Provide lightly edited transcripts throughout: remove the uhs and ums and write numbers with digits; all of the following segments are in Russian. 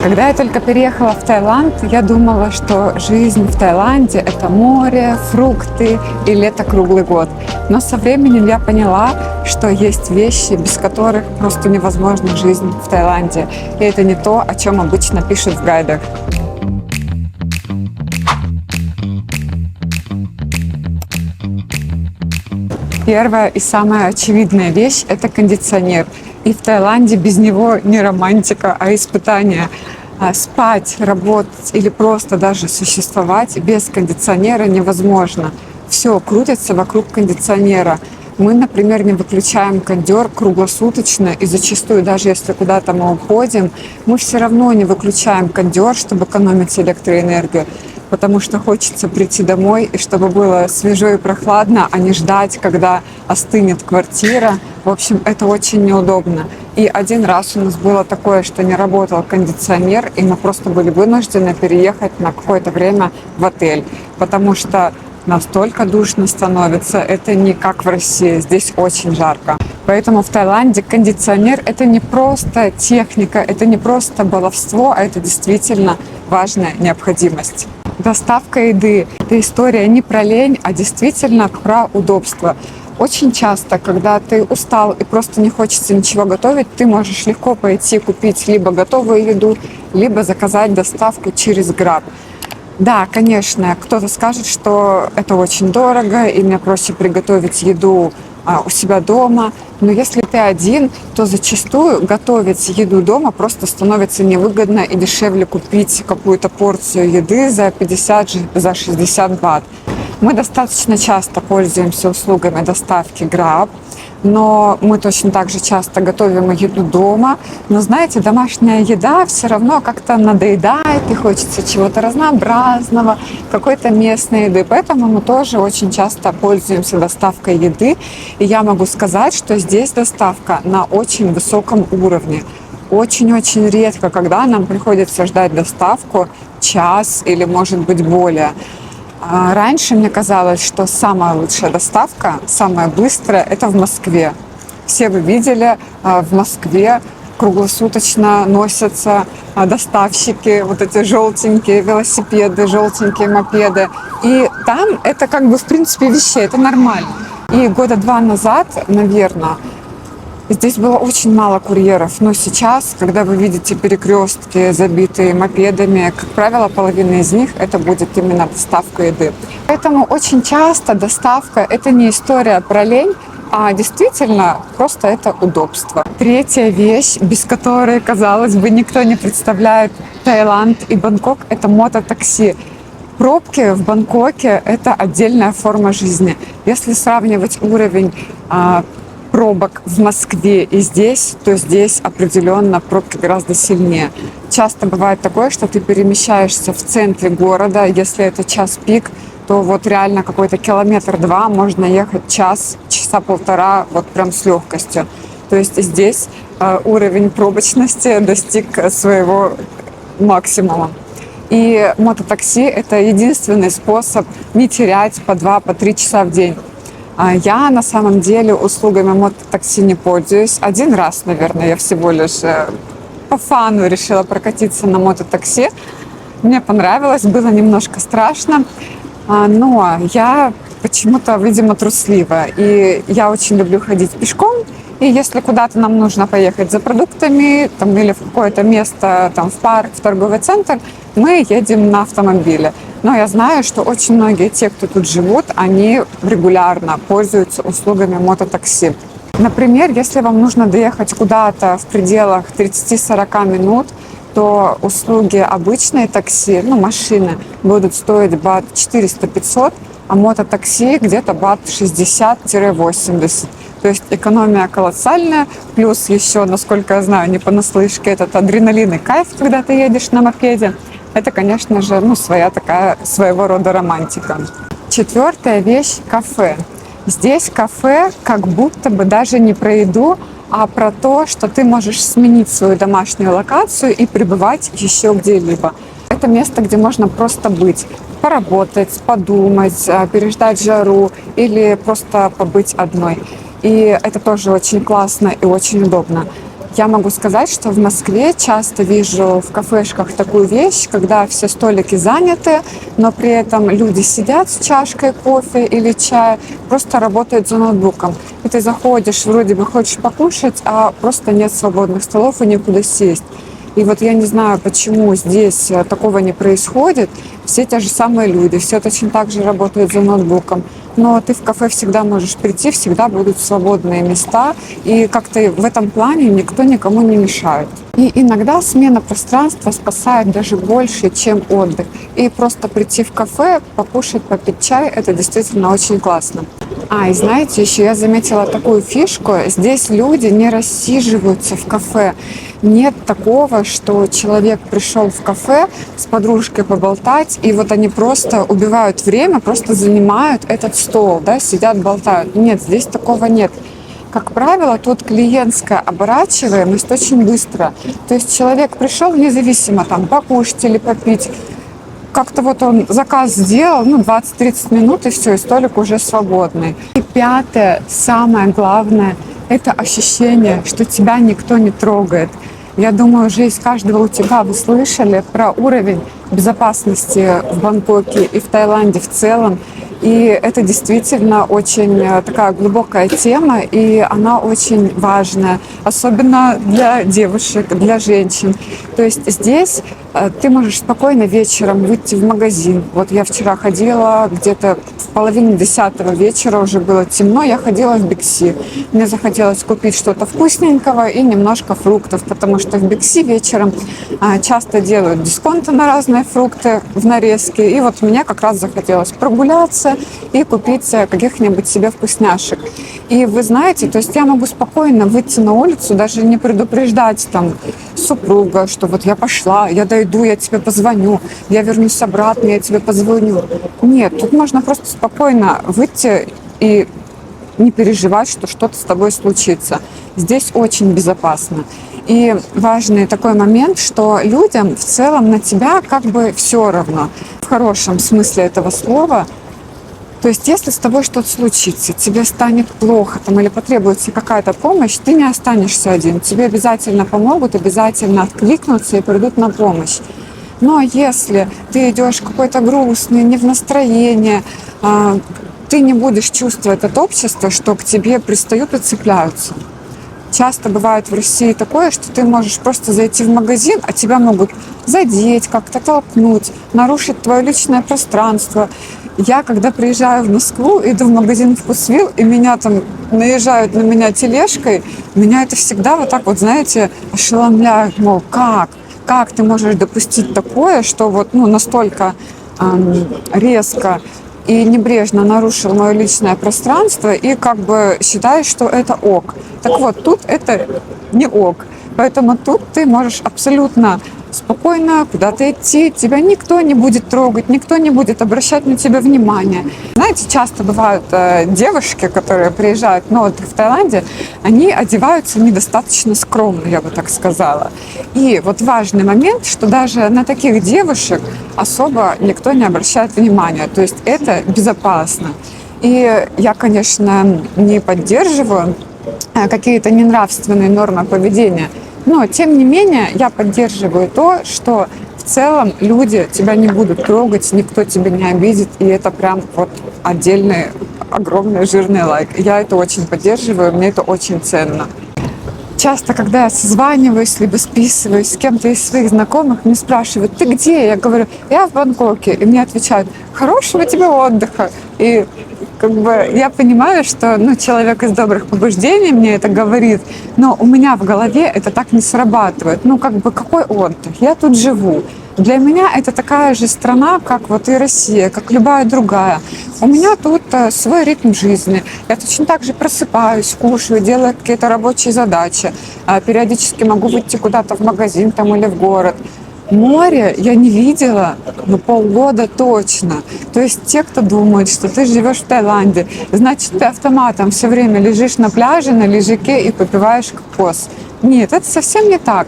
Когда я только переехала в Таиланд, я думала, что жизнь в Таиланде – это море, фрукты и лето круглый год. Но со временем я поняла, что есть вещи, без которых просто невозможна жизнь в Таиланде. И это не то, о чем обычно пишут в гайдах. Первая и самая очевидная вещь – это кондиционер. И в Таиланде без него не романтика, а испытание. Спать, работать или просто даже существовать без кондиционера невозможно. Все крутится вокруг кондиционера. Мы, например, не выключаем кондер круглосуточно, и зачастую, даже если куда-то мы уходим, мы все равно не выключаем кондер, чтобы экономить электроэнергию, потому что хочется прийти домой, и чтобы было свежо и прохладно, а не ждать, когда остынет квартира. В общем, это очень неудобно. И один раз у нас было такое, что не работал кондиционер, и мы просто были вынуждены переехать на какое-то время в отель, потому что настолько душно становится, это не как в России, здесь очень жарко. Поэтому в Таиланде кондиционер – это не просто техника, это не просто баловство, а это действительно важная необходимость. Доставка еды – это история не про лень, а действительно про удобство. Очень часто, когда ты устал и просто не хочется ничего готовить, ты можешь легко пойти купить либо готовую еду, либо заказать доставку через Grab. Да, конечно, кто-то скажет, что это очень дорого, и мне проще приготовить еду у себя дома. Но если ты один, то зачастую готовить еду дома просто становится невыгодно и дешевле купить какую-то порцию еды за 50, за 60 бат. Мы достаточно часто пользуемся услугами доставки Grab, но мы точно так же часто готовим еду дома. Но знаете, домашняя еда все равно как-то надоедает, и хочется чего-то разнообразного, какой-то местной еды. Поэтому мы тоже очень часто пользуемся доставкой еды. И я могу сказать, что здесь доставка на очень высоком уровне. Очень-очень редко, когда нам приходится ждать доставку час или, может быть, более. Раньше мне казалось, что самая лучшая доставка, самая быстрая – это в Москве. Все вы видели, в Москве круглосуточно носятся доставщики, вот эти желтенькие велосипеды, желтенькие мопеды. И там это как бы в принципе вещей, это нормально. И года 2 назад, наверное, здесь было очень мало курьеров, но сейчас, когда вы видите перекрестки, забитые мопедами, как правило, половина из них это будет именно доставка еды. Поэтому очень часто доставка – это не история про лень, а действительно просто это удобство. Третья вещь, без которой, казалось бы, никто не представляет Таиланд и Бангкок – это мототакси. Пробки в Бангкоке – это отдельная форма жизни. Если сравнивать уровень пробок в Москве и здесь, то здесь определенно пробки гораздо сильнее. Часто бывает такое, что ты перемещаешься в центре города, если это час пик, то вот реально какой-то километр-два можно ехать часа полтора, вот прям с легкостью. То есть здесь уровень пробочности достиг своего максимума. И мототакси – это единственный способ не терять по 2-3 часа в день. Я на самом деле услугами мототакси не пользуюсь. Один раз, наверное, я всего лишь по фану решила прокатиться на мототакси. Мне понравилось, было немножко страшно, но я почему-то, видимо, труслива. И я очень люблю ходить пешком. И если куда-то нам нужно поехать за продуктами там, или в какое-то место, там, в парк, в торговый центр, мы едем на автомобиле. Но я знаю, что очень многие те, кто тут живут, они регулярно пользуются услугами мототакси. Например, если вам нужно доехать куда-то в пределах 30-40 минут, то услуги обычные такси, машины, будут стоить бат 400-500, а мототакси где-то бат 60-80. То есть экономия колоссальная, плюс еще, насколько я знаю, не понаслышке, этот адреналин и кайф, когда ты едешь на мопеде. Это, конечно же, своя такая, своего рода романтика. Четвертая вещь – кафе. Здесь кафе как будто бы даже не про еду, а про то, что ты можешь сменить свою домашнюю локацию и пребывать еще где-либо. Это место, где можно просто быть, поработать, подумать, переждать жару или просто побыть одной. И это тоже очень классно и очень удобно. Я могу сказать, что в Москве часто вижу в кафешках такую вещь, когда все столики заняты, но при этом люди сидят с чашкой кофе или чая, просто работают за ноутбуком. И ты заходишь, вроде бы хочешь покушать, а просто нет свободных столов и некуда сесть. И вот я не знаю, почему здесь такого не происходит. Все те же самые люди, все точно так же работают за ноутбуком. Но ты в кафе всегда можешь прийти, всегда будут свободные места. И как-то в этом плане никто никому не мешает. И иногда смена пространства спасает даже больше, чем отдых. И просто прийти в кафе, покушать, попить чай – это действительно очень классно. И знаете, еще я заметила такую фишку. Здесь люди не рассиживаются в кафе. Нет такого, что человек пришел в кафе с подружкой поболтать, и вот они просто убивают время, просто занимают этот стол, да, сидят, болтают. Нет, здесь такого нет. Как правило, тут клиентская оборачиваемость очень быстро. То есть человек пришел независимо там покушать или попить, как-то вот он заказ сделал, 20-30 минут, и все, и столик уже свободный. И пятое, самое главное, это ощущение, что тебя никто не трогает. Я думаю, уже из каждого утюга вы слышали про уровень безопасности в Бангкоке и в Таиланде в целом. И это действительно очень такая глубокая тема, и она очень важная, особенно для девушек, для женщин. То есть здесь ты можешь спокойно вечером выйти в магазин. Вот я вчера ходила где-то в половине 10 вечера, уже было темно, я ходила в Биг-Си. Мне захотелось купить что-то вкусненького и немножко фруктов, потому что в Биг-Си вечером часто делают дисконты на разные фрукты в нарезке. И вот мне как раз захотелось прогуляться и купить каких-нибудь себе вкусняшек. И вы знаете, то есть я могу спокойно выйти на улицу, даже не предупреждать там супруга, что вот я пошла, я дойду, я тебе позвоню, я вернусь обратно, я тебе позвоню. Нет, тут можно просто спокойно выйти и не переживать, что что-то с тобой случится. Здесь очень безопасно. И важный такой момент, что людям в целом на тебя как бы все равно, в хорошем смысле этого слова. То есть, если с тобой что-то случится, тебе станет плохо там, или потребуется какая-то помощь, ты не останешься один. Тебе обязательно помогут, обязательно откликнутся и придут на помощь. Но если ты идешь какой-то грустный, не в настроении, ты не будешь чувствовать от общества, что к тебе пристают и цепляются. Часто бывает в России такое, что ты можешь просто зайти в магазин, а тебя могут задеть, как-то толкнуть, нарушить твое личное пространство. Я, когда приезжаю в Москву, иду в магазин «Вкусвилл», и меня там наезжают на меня тележкой, меня это всегда вот так вот, знаете, ошеломляет, мол, как ты можешь допустить такое, что вот настолько резко и небрежно нарушил мое личное пространство, и как бы считаешь, что это ок. Так вот, тут это не ок. Поэтому тут ты можешь абсолютно спокойно куда-то идти, тебя никто не будет трогать, никто не будет обращать на тебя внимание. Знаете, часто бывают девушки, которые приезжают в Таиланде, они одеваются недостаточно скромно, я бы так сказала. И вот важный момент, что даже на таких девушек особо никто не обращает внимания, то есть это безопасно. И я, конечно, не поддерживаю какие-то ненравственные нормы поведения, но, тем не менее, я поддерживаю то, что в целом люди тебя не будут трогать, никто тебя не обидит, и это прям вот отдельный, огромный, жирный лайк. Я это очень поддерживаю, мне это очень ценно. Часто, когда я созваниваюсь, либо списываюсь с кем-то из своих знакомых, мне спрашивают: ты где? Я говорю: я в Бангкоке. И мне отвечают: хорошего тебе отдыха. И как бы я понимаю, что человек из добрых побуждений мне это говорит, но у меня в голове это так не срабатывает. Какой отдых? Я тут живу. Для меня это такая же страна, как вот и Россия, как любая другая. У меня тут свой ритм жизни. Я точно так же просыпаюсь, кушаю, делаю какие-то рабочие задачи. Периодически могу выйти куда-то в магазин там или в город. Море я не видела полгода точно. То есть те, кто думает, что ты живешь в Таиланде, значит, ты автоматом все время лежишь на пляже, на лежаке и попиваешь кокос. Нет, это совсем не так.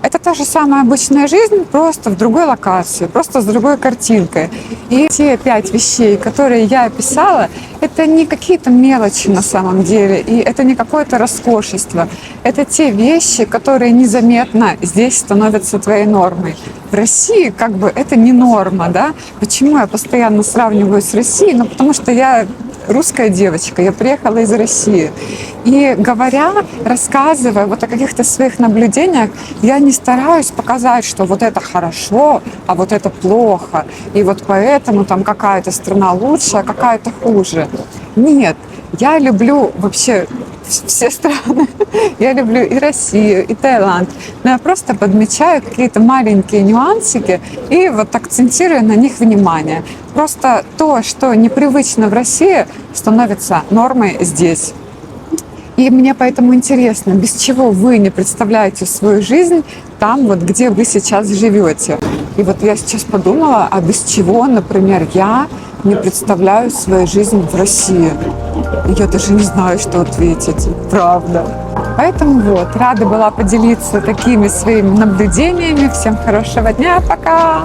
Это та же самая обычная жизнь, просто в другой локации, просто с другой картинкой. И те 5 вещей, которые я описала, это не какие-то мелочи на самом деле, и это не какое-то роскошество. Это те вещи, которые незаметно здесь становятся твоей нормой. В России как бы это не норма, да? Почему я постоянно сравниваю с Россией? Ну, потому что я русская девочка, я приехала из России. И говоря, рассказывая вот о каких-то своих наблюдениях, я не стараюсь показать, что вот это хорошо, а вот это плохо. И вот поэтому там какая-то страна лучше, а какая-то хуже. Нет, я люблю вообще все страны. Я люблю и Россию, и Таиланд. Но я просто подмечаю какие-то маленькие нюансики и вот акцентирую на них внимание. Просто то, что непривычно в России, становится нормой здесь. И мне поэтому интересно, без чего вы не представляете свою жизнь там, вот где вы сейчас живете. И вот я сейчас подумала, а без чего, например, я не представляю свою жизнь в России. Я даже не знаю, что ответить, правда. Поэтому вот, рада была поделиться такими своими наблюдениями. Всем хорошего дня, пока!